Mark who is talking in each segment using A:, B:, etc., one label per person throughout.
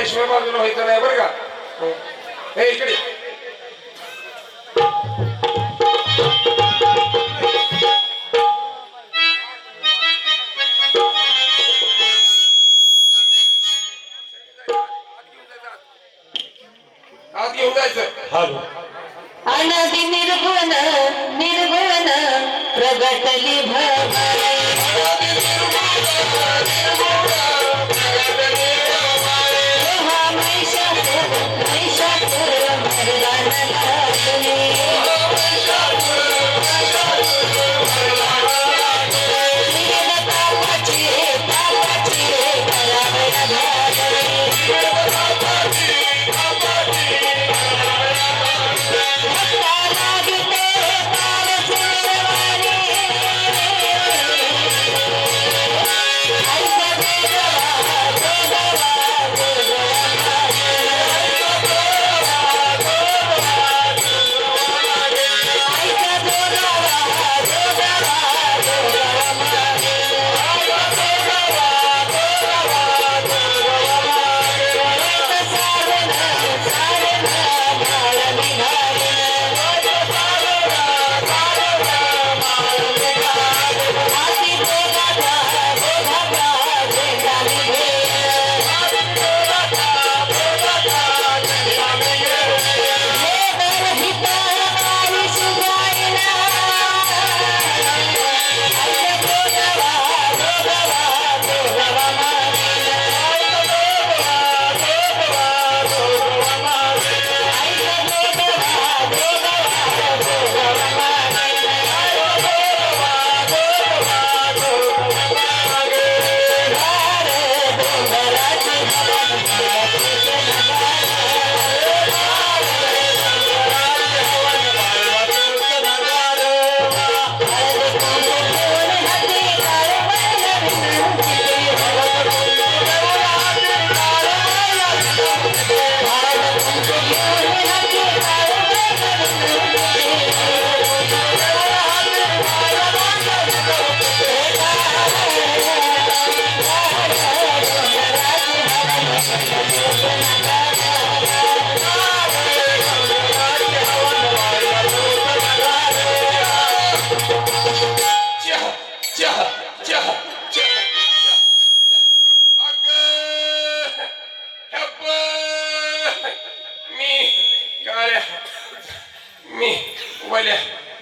A: केल्याशिवाय बाजूला व्हायचं नाही बरं का. हे इकडे आत घेऊन जायचं.
B: अनादि निर्गुण निर्गुण प्रगटली भवानी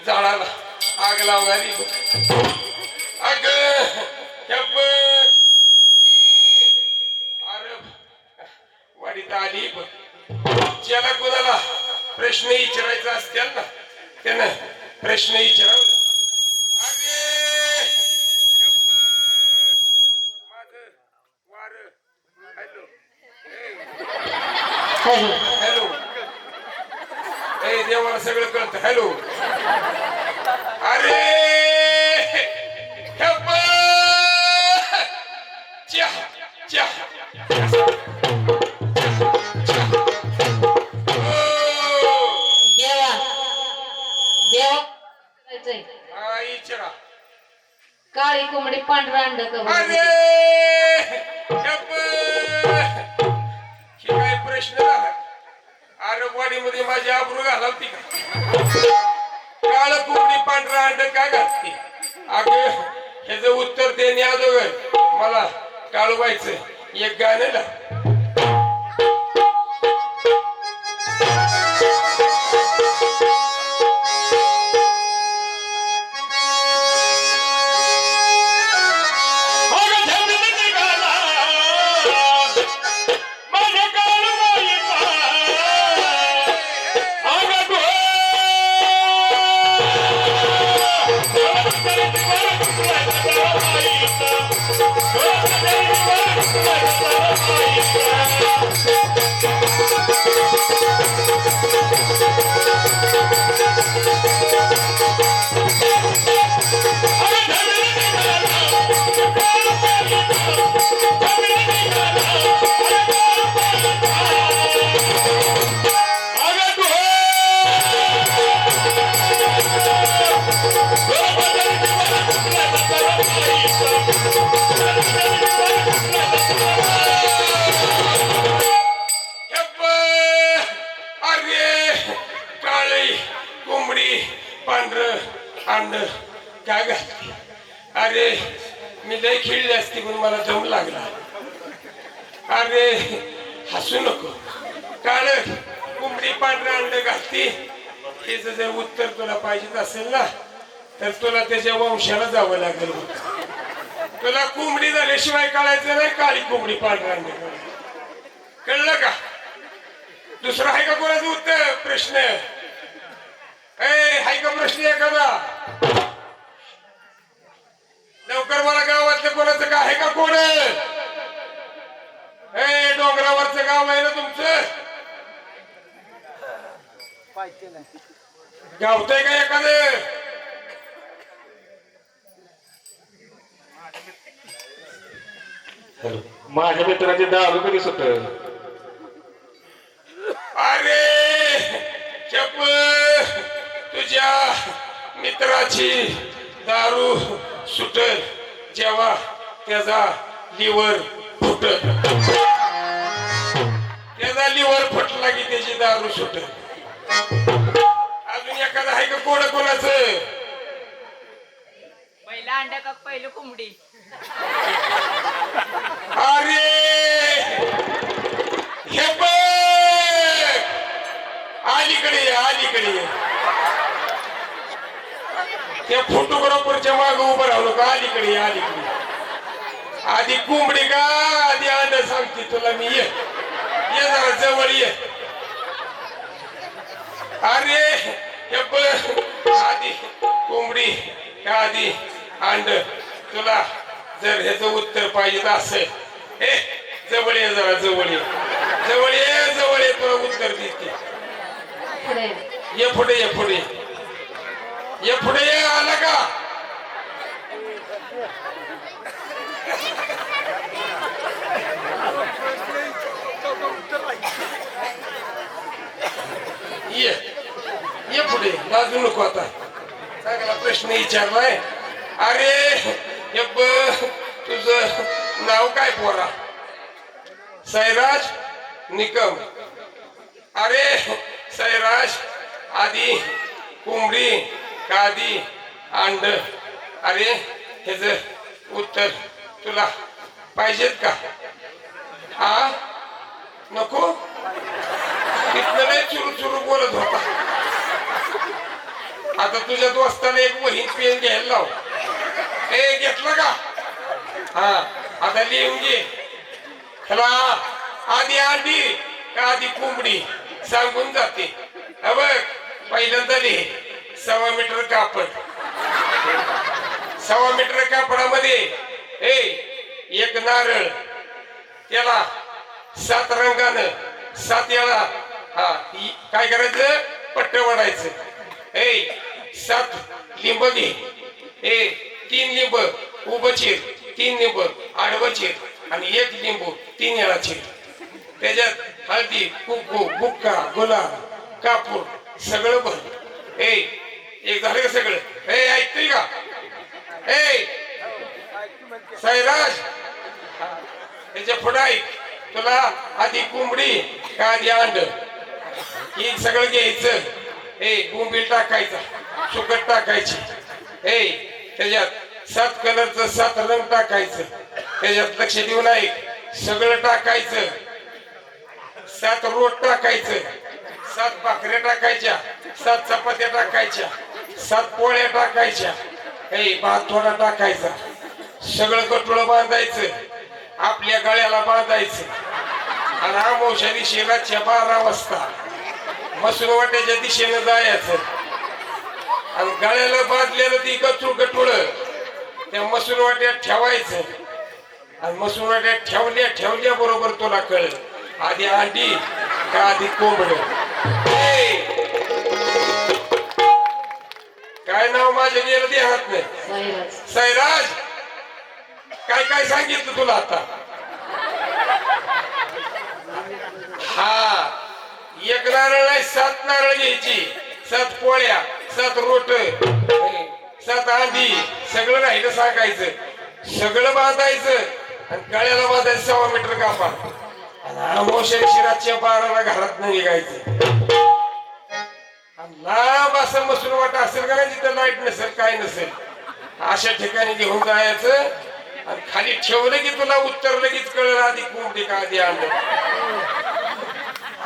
A: झाडाला आग लावणारी अग वाडीत आली. ज्याला कोणाला प्रश्न विचारायचा असतील ना त्यानं प्रश्न विचारावं.
B: हॅलो
A: हॅलो ए देवाला सगळं कळतं. हॅलो अरे चहा चहा
B: देवा देवा
A: इचरा.
B: काळी कोंबडी पांढरा अंड का
A: अरे हे काय प्रश्न झाला. अरे वाडीमध्ये माझी आबरू घालावती का. काळ कोंबडी पांढरा अंड का घालते. अगं ह्याचं उत्तर देणे अगोदर मला काळवायचं एक गाणं लाव. खेळली असती पण मला दम लागला. अरे हसू नको. काळ कोंबडी पांढरं अंड घालती, हेच जर उत्तर तुला पाहिजे असेल ना तर तुला त्याच्या वंशाला जावं लागेल. तुला कोंबडी झाल्याशिवाय कळायचं नाही काळी कोंबडी पांढरं अंड. कळलं का? दुसरं आहे का कोणाचं उत्तर प्रश्न? आहे का प्रश्न एखादा? लवकर मला गावातलं कोणाचं का आहे का कोण? डोंगरावरचं गाव आहे ना तुमचं? गावतंय का एखादं?
C: माझ्या मित्राचे दारू कधी सुट?
A: अरे चप, तुझ्या मित्राची दारू सुटल जेव्हा त्याचा लिव्हर फुटल. त्याचा लिव्हर फुटला की त्याची दारू सुटल. अजून एखादा आहे का कोण कोणाचं?
D: पहिला अंडा का पहिलं कोंबडी?
A: अरे हे बघ, अलीकडे ये, अलीकडे ये. त्या फोटोग्राफरच्या मागे उभं राहू नका. अलीकडे ये, अलीकडे. आधी कोंबडी का आधी अंड सांगते तुला मी. ये ये जरा जवळ ये. अरे हे बघ, आधी कोंबडी का आधी अंड? तुला जर ह्याचं उत्तर पाहिजे असेल, हे जवळ ये, जरा जवळ ये, जवळ ये, जवळ ये, तुला उत्तर देते.
B: पुढे
A: ये पुढे, ये पुढे, ये पुढे ये. आला का? ये ये पुढे, लाजू नको आता. चांगला प्रश्न विचारलाय. अरे हे बघ, तुझं नाव काय पोरा? सैराज निकम. अरे सैराज, आधी कोंबडी का आधी अंड? अरे ह्याच उत्तर तुला पाहिजेत का? हा नको? तिथनं नाही चुरू चुरू बोलत होता. आता तुझ्या दोस्ताला एक वही पेन घ्यायला लाव. घेतलं का? हा आता लिहून घे. ह्याला आधी अंडी का आधी कोंबडी सांगून जाते. बघ, पहिल्यांदा लिह 1.25 मीटर कापड. 1.25 मीटर कापडामध्ये एक नारळ, त्याला 7 रंगानं 7 वेळा काय करायचं? पट्ट वाढायचं. 7 लिंब घे. 3 लिंब उभं चिर, 3 लिंब आडवं चिर आणि 1 लिंबू 3 वेळा चिर. त्याच्यात हळदी, कुंकू, बुक्का, गुलाब, कापूर सगळं भर. एक झालं का सगळं? ऐकतोय का? सैराज, त्याच्या पुढे ऐक. तुला आधी कोंबडी का आधी अंड? हे सगळं घ्यायचं. बोंबील टाकायचा, सुकट टाकायची. त्याच्यात 7 कलरचं 7 रंग टाकायचं. त्याच्यात लक्ष देऊन ऐक, सगळं टाकायचं. 7 रोट टाकायचं, 7 भाकऱ्या टाकायच्या, 7 चपात्या टाकायच्या, 7 पोळ्या टाकायच्या. भात थोडा टाकायचा. सगळं गटोळं बांधायचं, आपल्या गळ्याला बांधायचं. आणि अमावस्या दिवशी रातच्या 12 वाजता मसुरवाट्याच्या दिशेनं जायचं. आणि गळ्याला बांधलेलं ती गटुळ त्या मसुरवाट्यात ठेवायचं. आणि मसुरवाट्यात ठेवल्या बरोबर तुला कळेल आधी अंडी का आधी कोंबड. काय नाव माझ्या गेलं ते हात नाही.
B: सैराज.
A: सैराज, काय काय सांगितलं तुला आता? हा, एक नारळ नाही 7 नारळ घ्यायची, 7 पोळ्या, 7 रोट, 7 अंडी, सगळं राहिलं सांगायचं. सगळं बांधायचं आणि गळ्याला बांधायचं 1.25 मीटर कापड. आणि अमावस्या रातच्या 12ला घरात नाही निघायचं. लांब असं मसूर वाटा असेल का नाही जिथं लाईट नसेल काय नसेल अशा ठिकाणी घेऊन जायचं. आणि खाली ठेवलं की तुला उत्तर लगेच कळलं आधी कोंबडी का आधी अंड.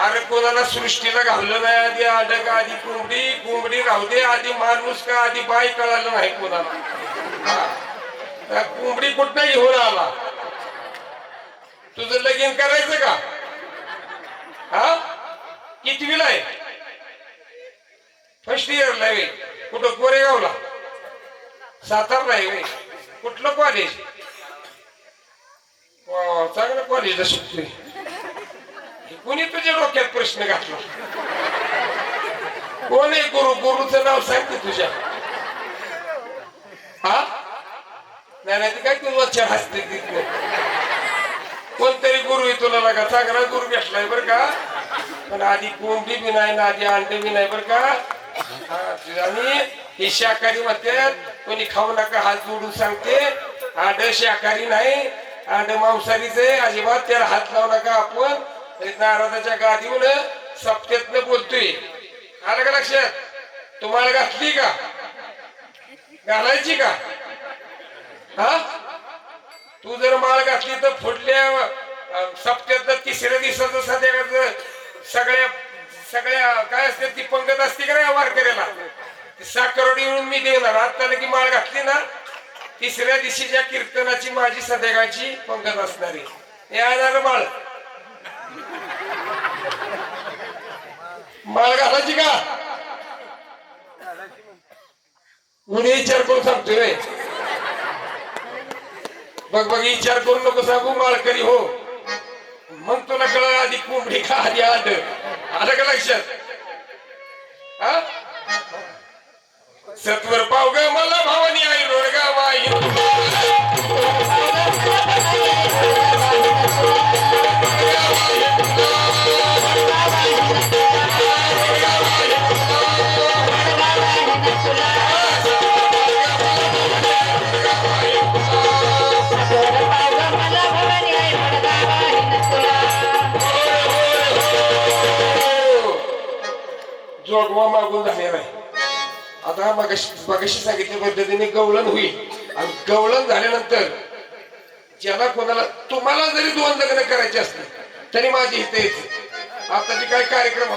A: अरे कोणाला सृष्टीला घाललं नाही आधी अंड का आधी कोंबडी, कोंबडी राहू दे आधी माणूस का आधी बाई कळालं नाही कोणाला. हा. त्या कोंबडी कुठं घेऊन आला. तुझं लगीन करायचं का? हा कितवीला आहे? फर्स्ट इयरला आहे. कुठं कोरेगावला? सातारला आहे. कुठलं कॉलेज? चांगलं कॉलेजला शिकतोय. कोणी तुझ्या डोक्यात प्रश्न घातला? कोण आहे गुरु? गुरुचं नाव सांगते तुझ्या. हा नाही नाही काय तू वच्चा हसते तिथं. कोणतरी गुरु आहे तुला लागा. चांगला गुरु भेटलाय बर का. पण आधी कोंबडी बी नाही ना आधी अंडे बी नाही बर का. आणि हे शाकाहारी म्हणतात. कोणी खाऊ नका हात जोडून सांगते. अंड शाकाहारी नाही, अंड मांसाहारीच आहे. अजिबात त्याला हात लावू नका. आपण नारदाच्या गादीवर सप्त्यातनं बोलतोय. आलं का लक्षात? तुम्हाला घातली का? घालायची का? हा तू जर माळ घातली तर फुटल्या सप्त्यातनं तिसऱ्या दिवसाचं संध्याकाळचं सगळ्या सगळ्या काय असते ती पंगत असते का नाही वारकऱ्याला, साखरवडी येऊन मी देणार. आता की माळ घातली ना तिसऱ्या दिवशीच्या कीर्तनाची माझी संध्याकाळची पंगत असणारी. हे येणार माळ. माळ घालायची का? उद्या विचार करून सांगतोय. बघ बघ विचार करून नको सांगू. माळकरी हो मग तुला कळलं आधी कोंबडी का आधी अंड. आलं का लक्षात? हा सत्वर पाव ग मला भावानी आई रोडगा बाई. जोगवा मागून झालेला आहे. आता मगाशी सांगितल्या पद्धतीने गवळण होईल. आणि गवळण झाल्यानंतर ज्याला कोणाला तुम्हाला जरी 2 लग्न करायचे असतील तरी माझी इथे यायचं. आताचे काय कार्यक्रम